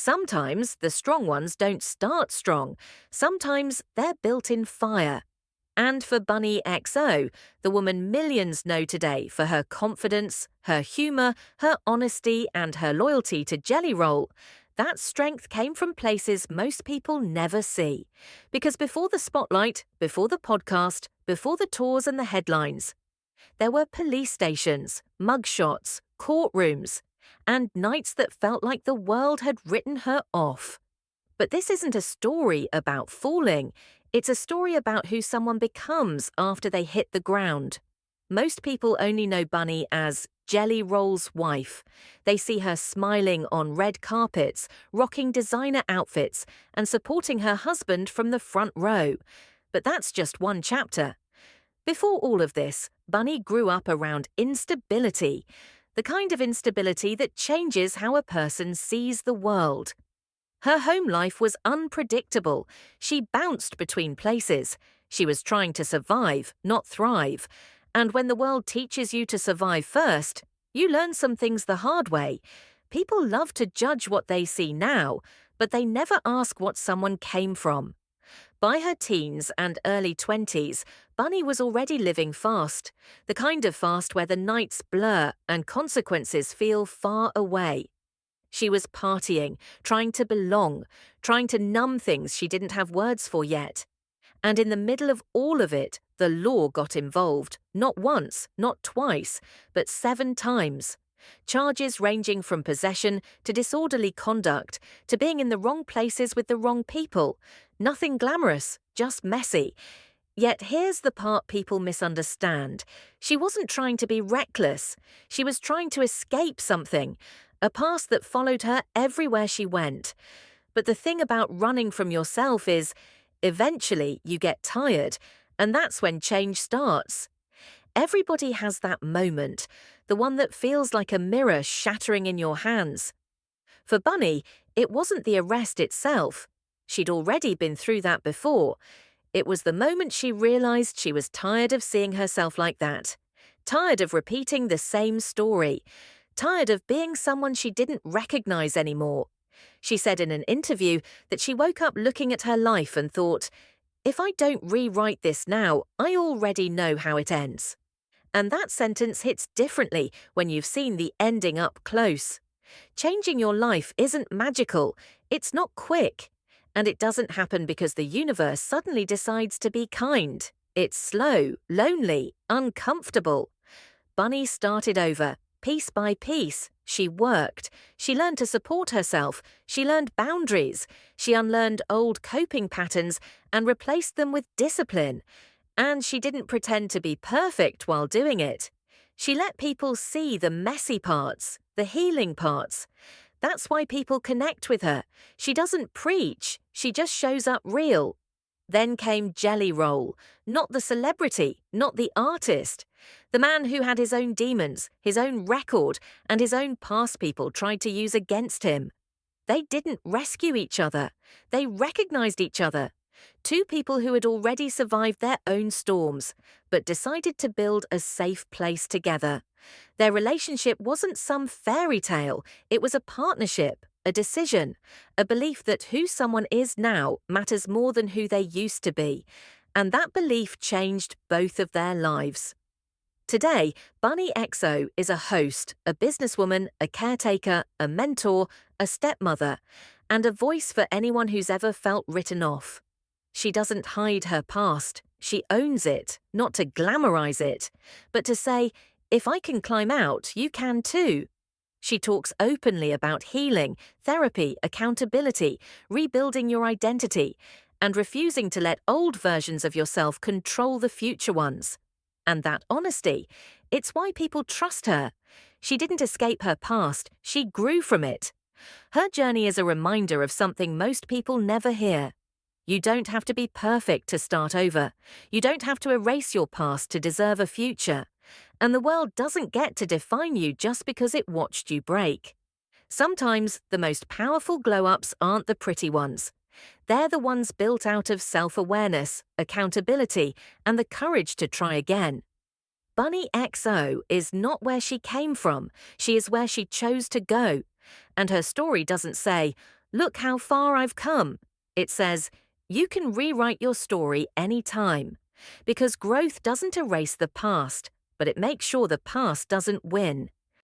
Sometimes the strong ones don't start strong. Sometimes they're built in fire. And for Bunnie XO, the woman millions know today for her confidence, her humour, her honesty, and her loyalty to Jelly Roll, that strength came from places most people never see. Because before the spotlight, before the podcast, before the tours and the headlines, there were police stations, mugshots, courtrooms, and nights that felt like the world had written her off. But this isn't a story about falling. It's a story about who someone becomes after they hit the ground. Most people only know Bunnie as Jelly Roll's wife. They see her smiling on red carpets, rocking designer outfits, and supporting her husband from the front row. But that's just one chapter. Before all of this, Bunnie grew up around instability, the kind of instability that changes how a person sees the world. Her home life was unpredictable. She bounced between places. She was trying to survive, not thrive. And when the world teaches you to survive first, you learn some things the hard way. People love to judge what they see now, but they never ask what someone came from. By her teens and early 20s, Bunnie was already living fast, the kind of fast where the nights blur and consequences feel far away. She was partying, trying to belong, trying to numb things she didn't have words for yet. And in the middle of all of it, the law got involved, not once, not twice, but 7 times. Charges ranging from possession to disorderly conduct to being in the wrong places with the wrong people. Nothing glamorous, just messy. Yet here's the part people misunderstand. She wasn't trying to be reckless. She was trying to escape something, a past that followed her everywhere she went. But the thing about running from yourself is, eventually you get tired, and that's when change starts. Everybody has that moment, the one that feels like a mirror shattering in your hands. For Bunnie, it wasn't the arrest itself. She'd already been through that before. It was the moment she realized she was tired of seeing herself like that, tired of repeating the same story, tired of being someone she didn't recognize anymore. She said in an interview that she woke up looking at her life and thought, if I don't rewrite this now, I already know how it ends. And that sentence hits differently when you've seen the ending up close. Changing your life isn't magical, it's not quick. And it doesn't happen because the universe suddenly decides to be kind. It's slow, lonely, uncomfortable. Bunnie started over, piece by piece. She worked. She learned to support herself. She learned boundaries. She unlearned old coping patterns and replaced them with discipline. And she didn't pretend to be perfect while doing it. She let people see the messy parts, the healing parts. That's why people connect with her. She doesn't preach, she just shows up real. Then came Jelly Roll, not the celebrity, not the artist. The man who had his own demons, his own record, and his own past people tried to use against him. They didn't rescue each other. They recognized each other. 2 people who had already survived their own storms, but decided to build a safe place together. Their relationship wasn't some fairy tale, it was a partnership, a decision, a belief that who someone is now matters more than who they used to be, and that belief changed both of their lives. Today, Bunnie XO is a host, a businesswoman, a caretaker, a mentor, a stepmother, and a voice for anyone who's ever felt written off. She doesn't hide her past. She owns it, not to glamorize it, but to say, if I can climb out, you can too. She talks openly about healing, therapy, accountability, rebuilding your identity, and refusing to let old versions of yourself control the future ones. And that honesty, it's why people trust her. She didn't escape her past, she grew from it. Her journey is a reminder of something most people never hear. You don't have to be perfect to start over. You don't have to erase your past to deserve a future. And the world doesn't get to define you just because it watched you break. Sometimes the most powerful glow-ups aren't the pretty ones. They're the ones built out of self-awareness, accountability, and the courage to try again. Bunnie XO is not where she came from, she is where she chose to go. And her story doesn't say, Look how far I've come. It says, you can rewrite your story anytime. Because growth doesn't erase the past, but it makes sure the past doesn't win.